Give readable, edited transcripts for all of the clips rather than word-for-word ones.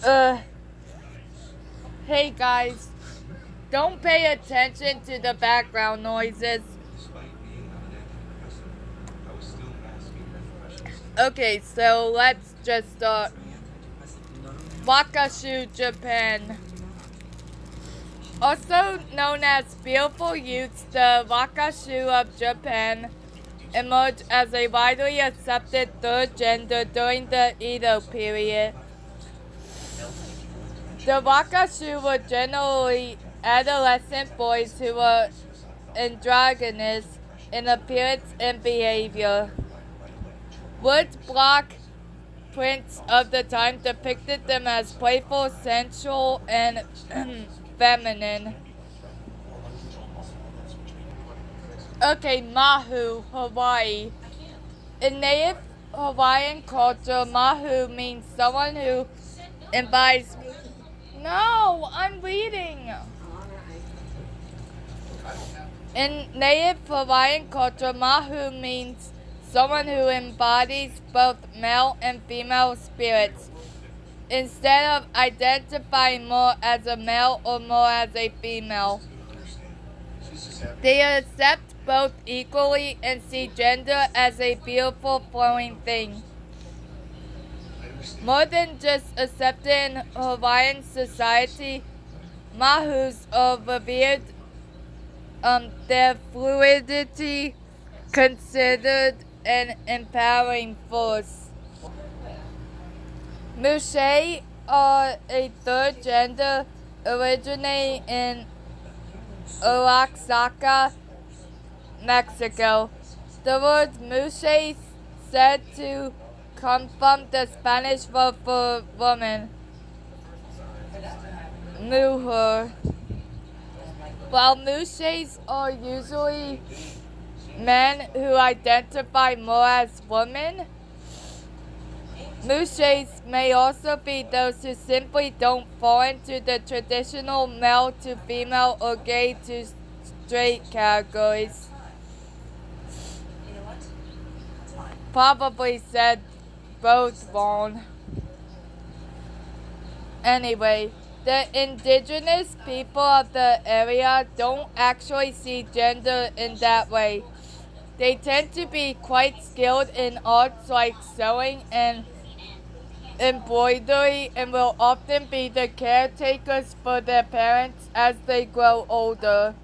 Uh, hey guys, don't pay attention to the background noises. Okay, so let's just start. Wakashu, Japan. Also known as Beautiful Youths, the Wakashu of Japan emerged as a widely accepted third gender during the Edo period. The Wakashu were generally adolescent boys who were androgynous in appearance and behavior. Wood block prints of the time depicted them as playful, sensual, and feminine. Okay, Mahu, Hawaii. In native Hawaiian culture, Mahu means someone who embodies. No, I'm reading. In native Hawaiian culture, Mahu means someone who embodies both male and female spirits, instead of identifying more as a male or more as a female. They accept both equally and see gender as a beautiful flowing thing. More than just accepted in Hawaiian society, Mahus are revered, their fluidity considered an empowering force. Mushe are a third gender originating in Oaxaca, Mexico. The word mushe said to come from the Spanish word for woman, mujer. While mushes are usually men who identify more as women, mushes may also be those who simply don't fall into the traditional male to female or gay to straight categories. Probably said both wrong. Anyway, the indigenous people of the area don't actually see gender in that way. They tend to be quite skilled in arts like sewing and embroidery and will often be the caretakers for their parents as they grow older.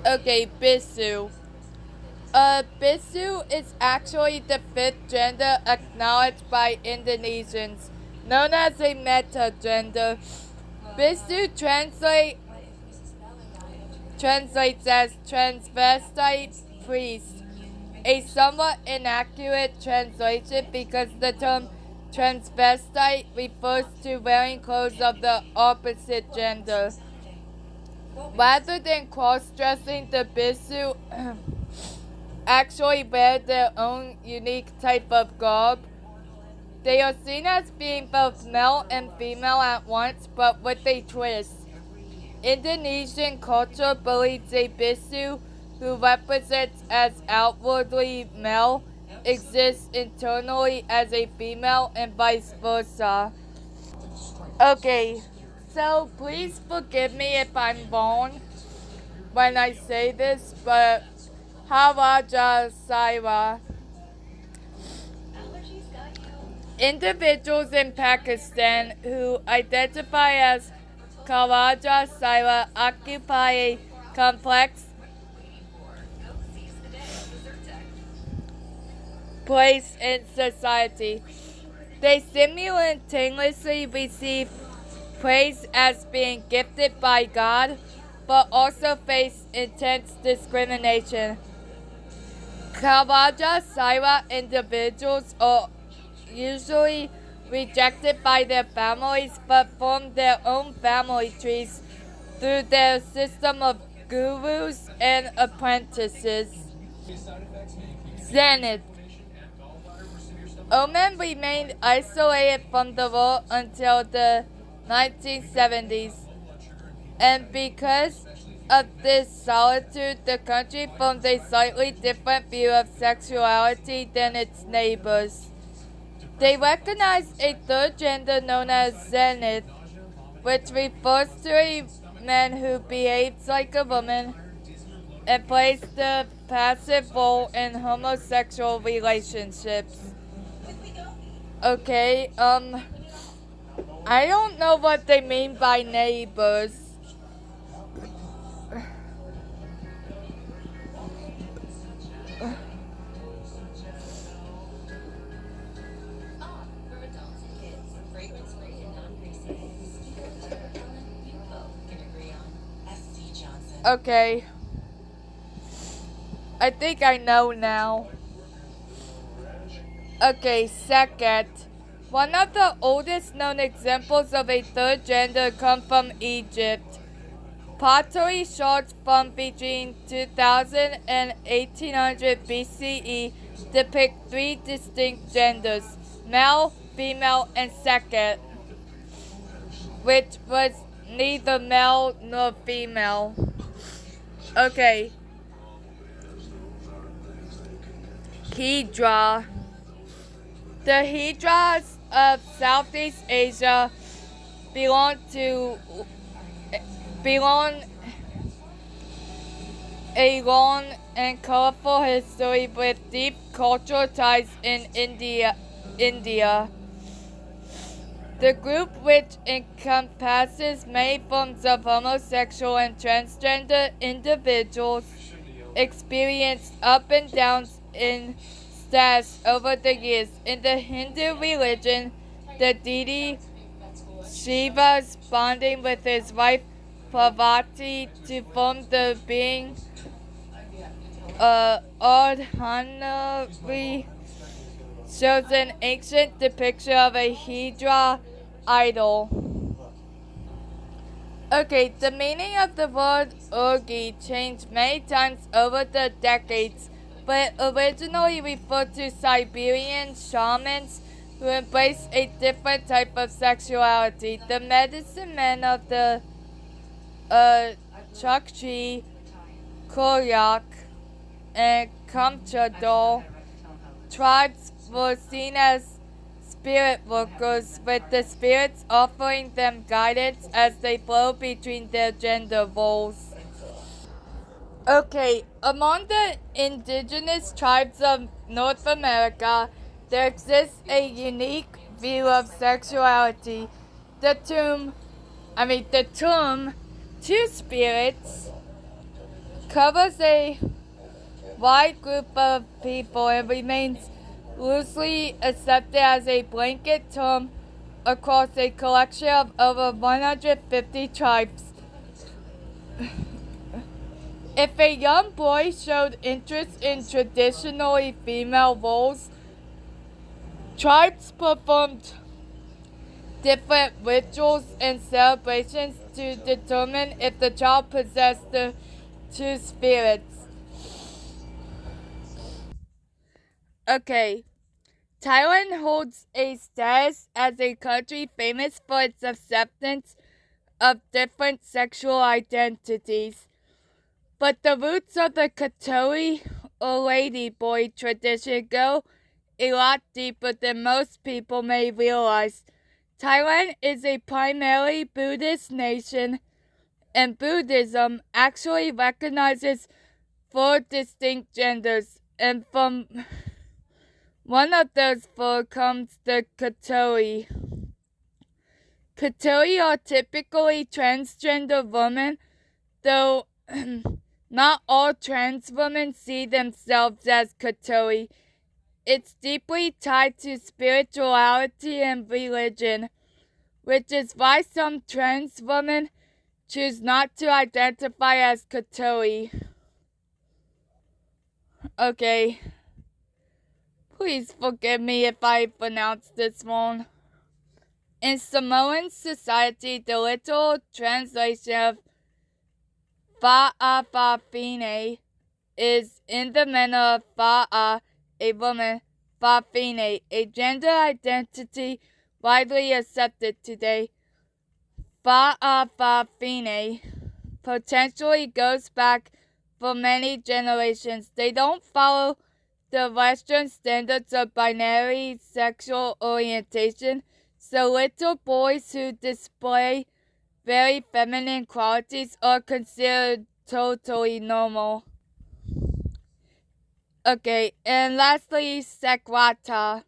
Okay, Bisu. Bisu is actually the fifth gender acknowledged by Indonesians, known as a meta-gender. Bisu translates as transvestite priest, a somewhat inaccurate translation because the term transvestite refers to wearing clothes of the opposite gender. Rather than cross-dressing, the Bisu actually wear their own unique type of garb. They are seen as being both male and female at once, but with a twist. Indonesian culture believes a Bisu who represents as outwardly male exists internally as a female and vice versa. Okay, so please forgive me if I'm wrong when I say this, but Haraja Saira. Individuals in Pakistan who identify as Khawaja Saira occupy a complex place in society. They simultaneously receive praise as being gifted by God, but also face intense discrimination. Khawaja Saira individuals are usually rejected by their families but form their own family trees through their system of gurus and apprentices. Zenith. Oman remained isolated from the world until the 1970s, and because of this solitude, the country formed a slightly different view of sexuality than its neighbors. They recognize a third gender known as zenith, which refers to a man who behaves like a woman and plays the passive role in homosexual relationships. Okay, I don't know what they mean by neighbors. Okay. I think I know now. Okay, second. One of the oldest known examples of a third gender come from Egypt. Pottery shards from between 2000 and 1800 BCE depict three distinct genders, male, female, and second, which was neither male nor female. Okay. Hydra. The hydras of Southeast Asia belong a long and colorful history with deep cultural ties in India. The group, which encompasses many forms of homosexual and transgender individuals, experienced up and downs in status over the years. In the Hindu religion, the deity Shiva's bonding with his wife Parvati to form the being Ardhanari shows an ancient depiction of a Hydra idol. Okay, the meaning of the word Urgi changed many times over the decades, but originally referred to Siberian shamans who embrace a different type of sexuality. The medicine men of the Chukchi, Koryak, and Kamchadal tribes were seen as spirit workers, with the spirits offering them guidance as they flow between their gender roles. Okay, among the indigenous tribes of North America, there exists a unique view of sexuality. The term two spirits covers a wide group of people and remains loosely accepted as a blanket term across a collection of over 150 tribes. If a young boy showed interest in traditionally female roles, tribes performed different rituals and celebrations to determine if the child possessed the two spirits. Okay. Thailand holds a status as a country famous for its acceptance of different sexual identities. But the roots of the Katoi or ladyboy tradition go a lot deeper than most people may realize. Thailand is a primarily Buddhist nation, and Buddhism actually recognizes four distinct genders, and from one of those four comes the Katoi. Katoi are typically transgender women, though not all trans women see themselves as Katoi. It's deeply tied to spirituality and religion, which is why some trans women choose not to identify as Katoi. Okay. Please forgive me if I pronounce this wrong. In Samoan society, the literal translation of Fa'afafine is in the manner of Fa'a, a woman, Fa'afine, a gender identity widely accepted today. Fa'afafine potentially goes back for many generations. They don't follow the Western standards of binary sexual orientation, so little boys who display very feminine qualities are considered totally normal. Okay, and lastly, Sequata.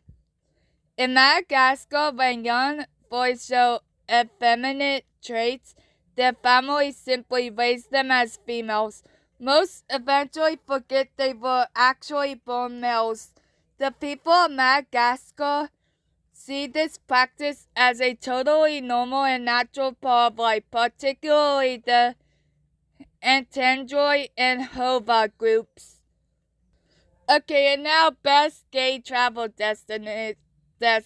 In Madagascar, when young boys show effeminate traits, their families simply raise them as females. Most eventually forget they were actually born males. The people of Madagascar see this practice as a totally normal and natural part of life, particularly the Antandroid and Hova groups. Okay, and now best gay travel destination. I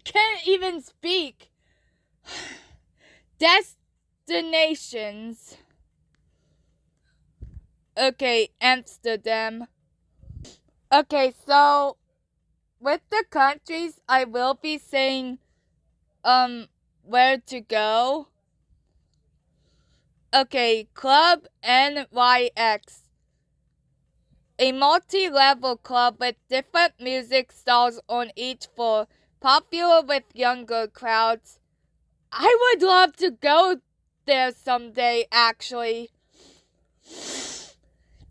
can't even speak. Destinations. Okay, Amsterdam. Okay, so with the countries, I will be saying where to go. Okay, Club NYX. A multi-level club with different music styles on each floor, popular with younger crowds. I would love to go there someday, actually.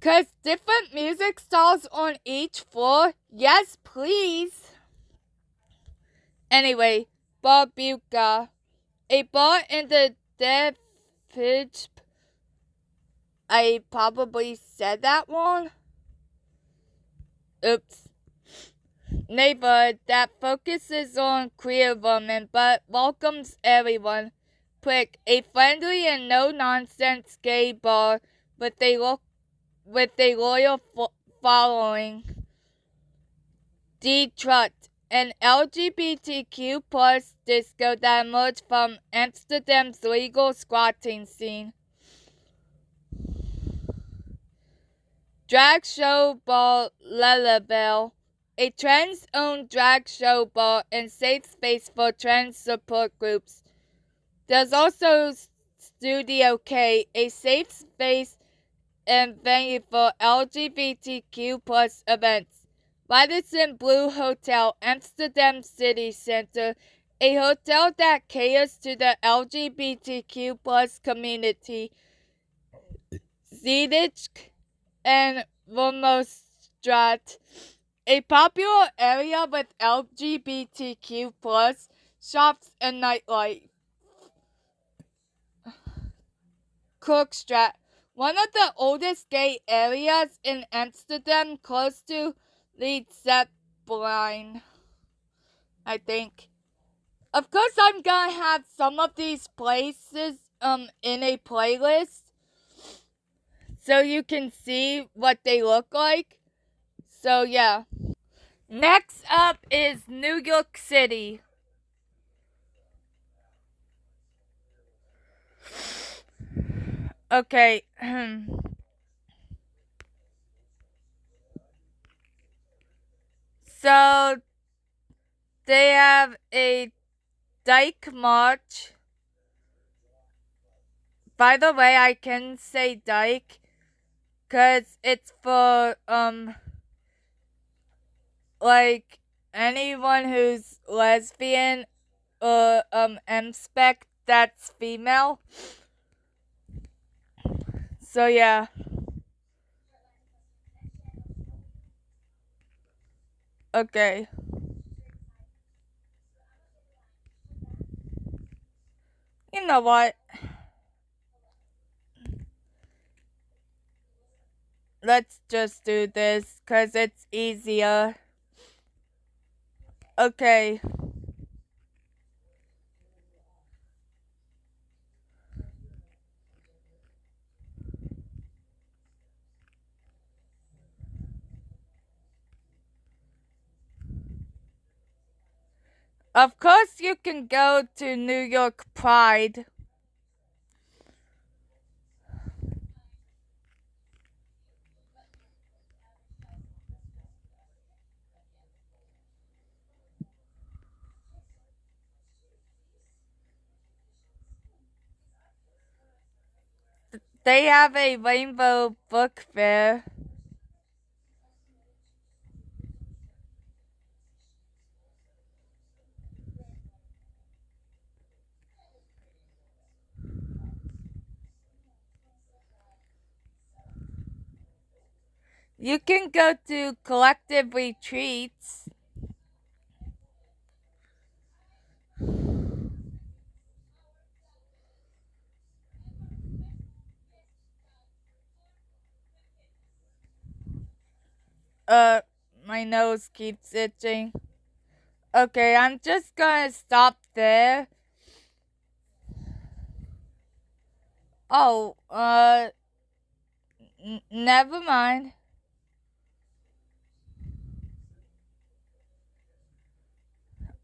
Cause different music styles on each floor? Yes, please. Anyway, Barbuka. A bar in the Devich. I probably said that wrong. Oops. Neighborhood that focuses on queer women but welcomes everyone. Prick, a friendly and no-nonsense gay bar with a loyal following. Detroit, an LGBTQ plus disco that emerged from Amsterdam's legal squatting scene. Drag show bar Lellebelle, a trans-owned drag show bar and safe space for trans support groups. There's also Studio K, a safe space and venue for LGBTQ plus events. Radisson Blue Hotel, Amsterdam City Center, a hotel that caters to the LGBTQ plus community. Zidich and Romostraat, a popular area with LGBTQ plus shops and nightlife. Kroegstraat, one of the oldest gay areas in Amsterdam, close to Lead Zeppelin, I think. Of course, I'm gonna have some of these places in a playlist so you can see what they look like. So yeah. Next up is New York City. Okay. So they have a Dyke March. By the way, I can say Dyke because it's for like anyone who's lesbian or M-spec that's female. So yeah. Okay. You know what? Let's just do this because it's easier. Okay. Of course you can go to New York Pride. They have a rainbow book fair. You can go to collective retreats. My nose keeps itching. Okay, I'm just gonna stop there. Oh, never mind.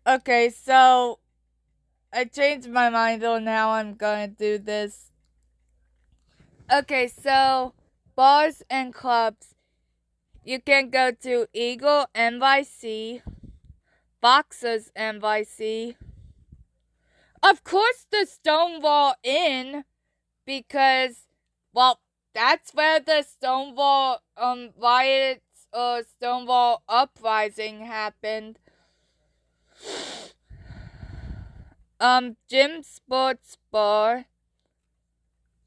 Okay, so I changed my mind on how I'm gonna do this. Okay, so bars and clubs. You can go to Eagle NYC, Boxers NYC. Of course, the Stonewall Inn, because, well, that's where the Stonewall riots or Stonewall uprising happened. Jim Sports Bar,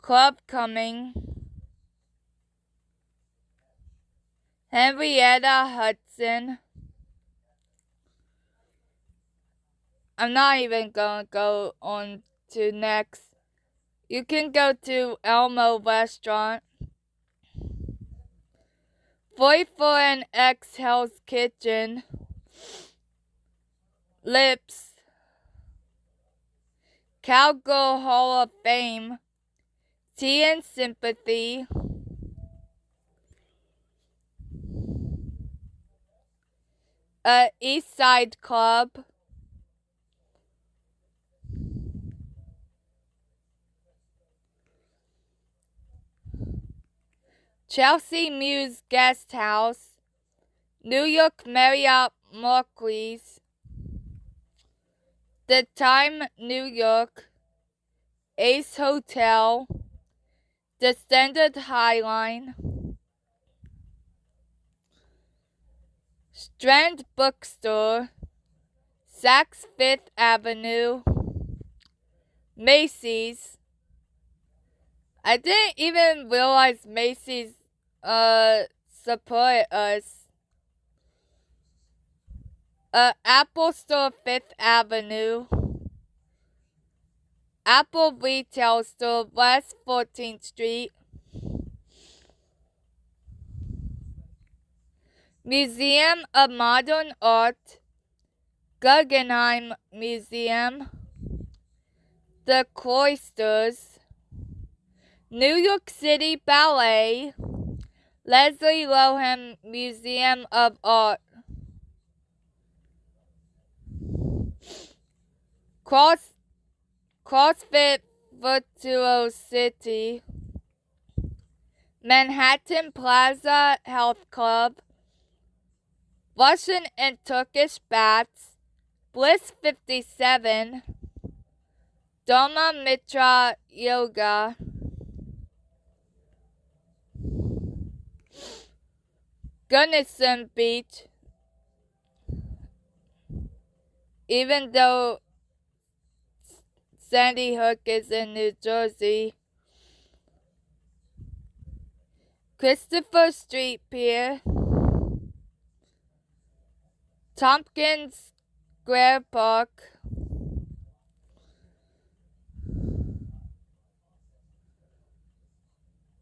Club Cumming, Henrietta Hudson. I'm not even gonna go on to next. You can go to Elmo Restaurant, 44 and X Hell's Kitchen, Lips, Cowgirl Hall of Fame, Tea and Sympathy, East Side Club, Chelsea Mews Guest House, New York Marriott Marquis, The Time New York, Ace Hotel, The Standard Highline, Strand Bookstore, Saks Fifth Avenue, Macy's. I didn't even realize Macy's support us. Apple Store Fifth Avenue, Apple Retail Store West 14th Street, Museum of Modern Art, Guggenheim Museum, The Cloisters, New York City Ballet, Leslie Lohan Museum of Art, CrossFit Virtuosity, Manhattan Plaza Health Club, Russian and Turkish Baths, Bliss 57, Dharma Mitra Yoga, Gunnison Beach, even though Sandy Hook is in New Jersey, Christopher Street Pier, Tompkins Square Park,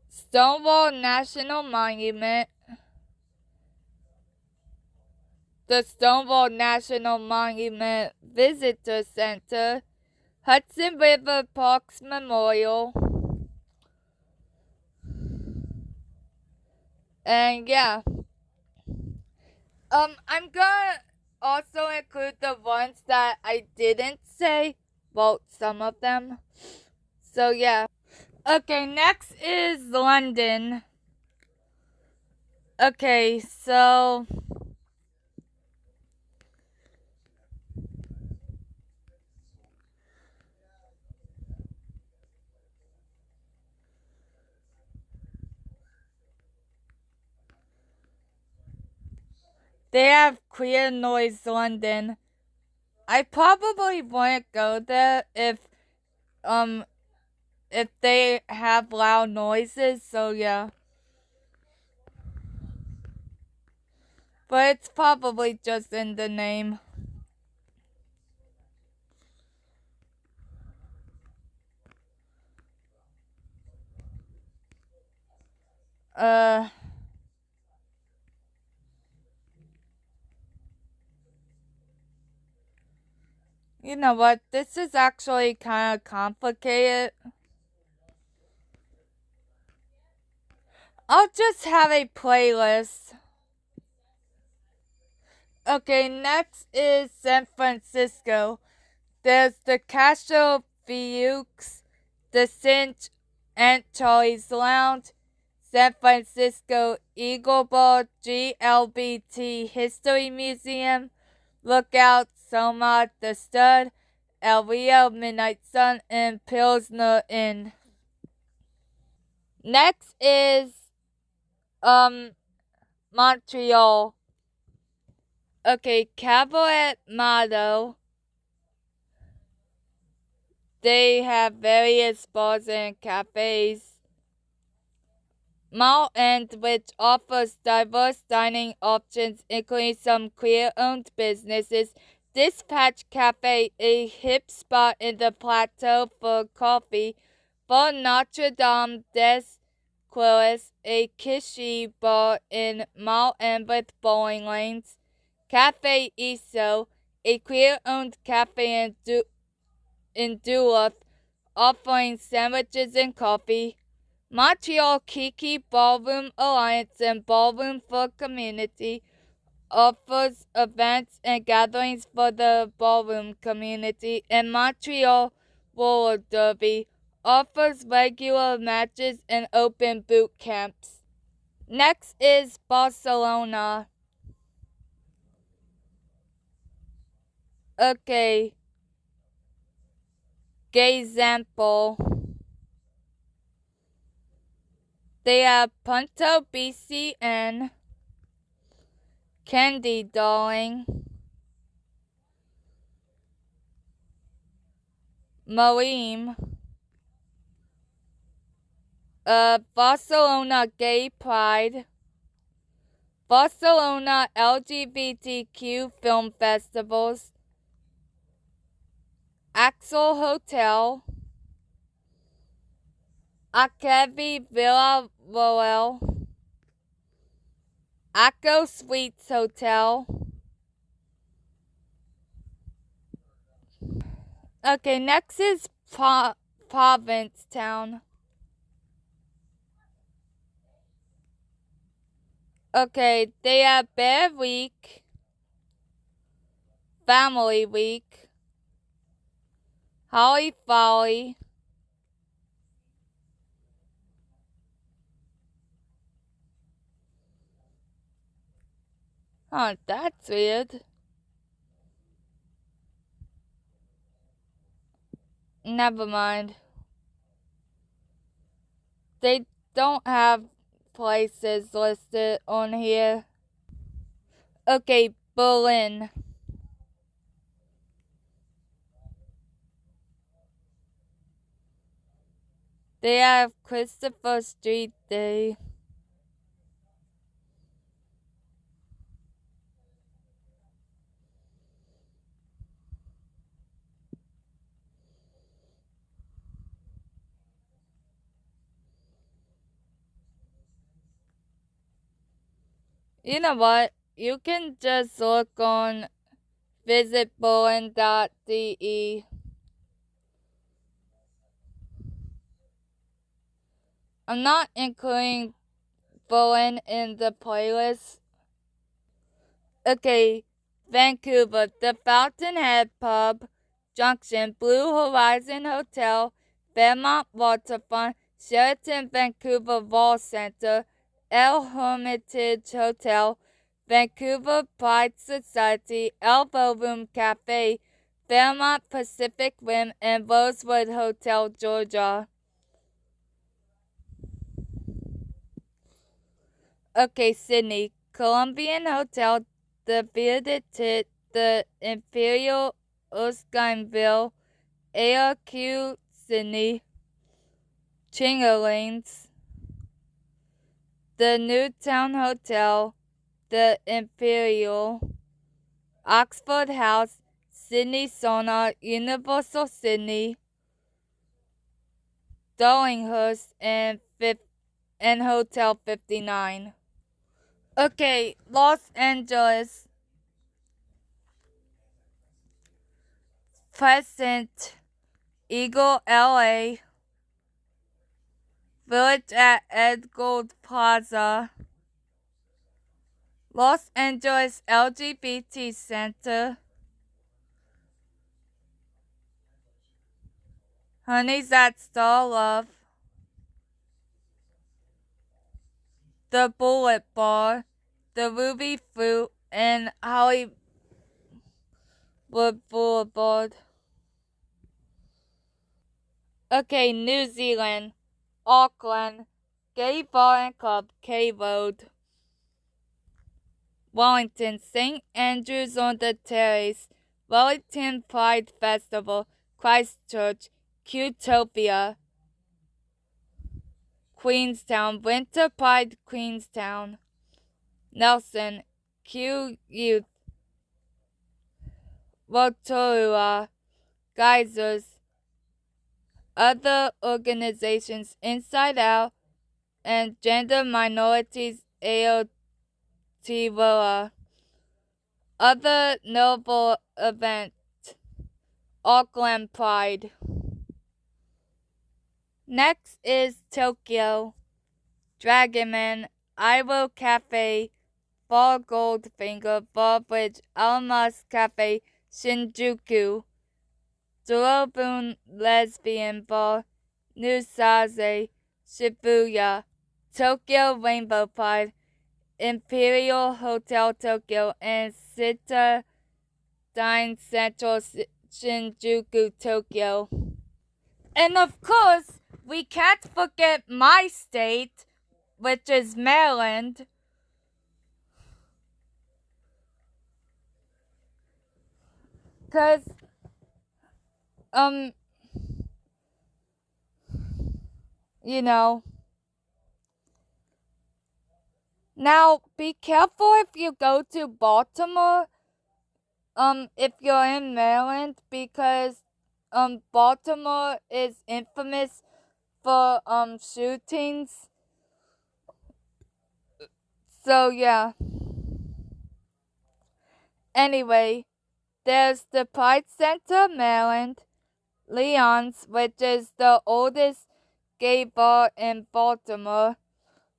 Stonewall National Monument, the Stonewall National Monument Visitor Center, Hudson River Parks Memorial, and yeah. I'm gonna also include the ones that I didn't say, well, some of them. So yeah. Okay, next is London. Okay, so they have Clear Noise London. I probably wouldn't go there if they have loud noises, so yeah. but it's probably just in the name. You know what? This is actually kind of complicated. I'll just have a playlist. Okay, next is San Francisco. There's the Castro Vieux, the St. Charlie's Lounge, San Francisco Eagle Ball GLBT History Museum, Lookout, Soma, The Stud, El Rio Midnight Sun, and Pilsner Inn. Next is Montreal. Okay, Cabaret Motto. They have various bars and cafes. Mall End, which offers diverse dining options, including some queer-owned businesses. Dispatch Cafe, a hip spot in the plateau for coffee. For Notre Dame des Clois, a kishy bar in Mall End with bowling lanes. Cafe Iso, a queer-owned cafe in Duluth, offering sandwiches and coffee. Montreal Kiki Ballroom Alliance and Ballroom for Community offers events and gatherings for the ballroom community, and Montreal Roller Derby offers regular matches and open boot camps. Next is Barcelona. Okay. Gay example. They have Punto BCN, Candy Darling, Marim, Barcelona Gay Pride, Barcelona LGBTQ Film Festivals, Axel Hotel, Akevi Villa Royal, Acco Suites Hotel. Okay, next is Provincetown. Okay, they have Bear Week, Family Week, Holly Folly, oh, that's weird. Never mind. They don't have places listed on here. Okay, Berlin. They have Christopher Street Day. You know what? You can just look on visitberlin.de. I'm not including Berlin in the playlist. Okay, Vancouver, the Fountainhead Pub, Junction, Blue Horizon Hotel, Fairmont Waterfront, Sheraton Vancouver Wall Center, El Hermitage Hotel, Vancouver Pride Society, Elbow Room Cafe, Fairmont Pacific Rim, and Rosewood Hotel, Georgia. Okay, Sydney, Columbian Hotel, the Viaduct, the Imperial Erskineville, ARQ Sydney, Chinga Lanes, the Newtown Hotel, the Imperial, Oxford House, Sydney Sauna, Universal Sydney, Darlinghurst, and Hotel 59. Okay, Los Angeles, Crescent, Eagle, LA, Village at Edgold Plaza, Los Angeles LGBT Center, Honey's at Star Love, The Bullet Bar, The Ruby Fruit, and Hollywood Boulevard. Okay, New Zealand, Auckland, Gay Bar and Club, K Road, Wellington, St. Andrews on the Terrace, Wellington Pride Festival, Christchurch, Qtopia, Queenstown, Winter Pride, Queenstown, Nelson, Q Youth, Rotorua, Geysers, other organizations, Inside Out, and Gender Minorities, Aotearoa. Other notable events, Auckland Pride. Next is Tokyo, Dragonman, Iwo Cafe, Bar Goldfinger, Bar Bridge, Almas Cafe, Shinjuku, Dorobun Lesbian Bar, Nusaze, Shibuya, Tokyo Rainbow Pride, Imperial Hotel Tokyo, and Citadine Central Shinjuku, Tokyo. And of course, we can't forget my state, which is Maryland. Because, you know. Now, be careful if you go to Baltimore, if you're in Maryland, because, Baltimore is infamous for, shootings. So, yeah. Anyway, there's the Pride Center, Maryland, Leon's, which is the oldest gay bar in Baltimore,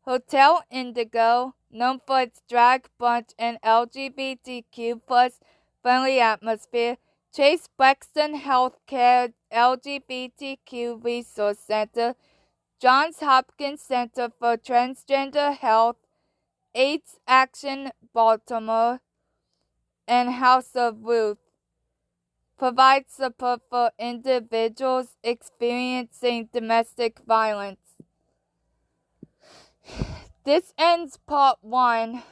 Hotel Indigo, known for its drag brunch and LGBTQ plus friendly atmosphere, Chase Braxton Healthcare LGBTQ Resource Center, Johns Hopkins Center for Transgender Health, AIDS Action Baltimore, and House of Ruth provide support for individuals experiencing domestic violence. This ends part 1.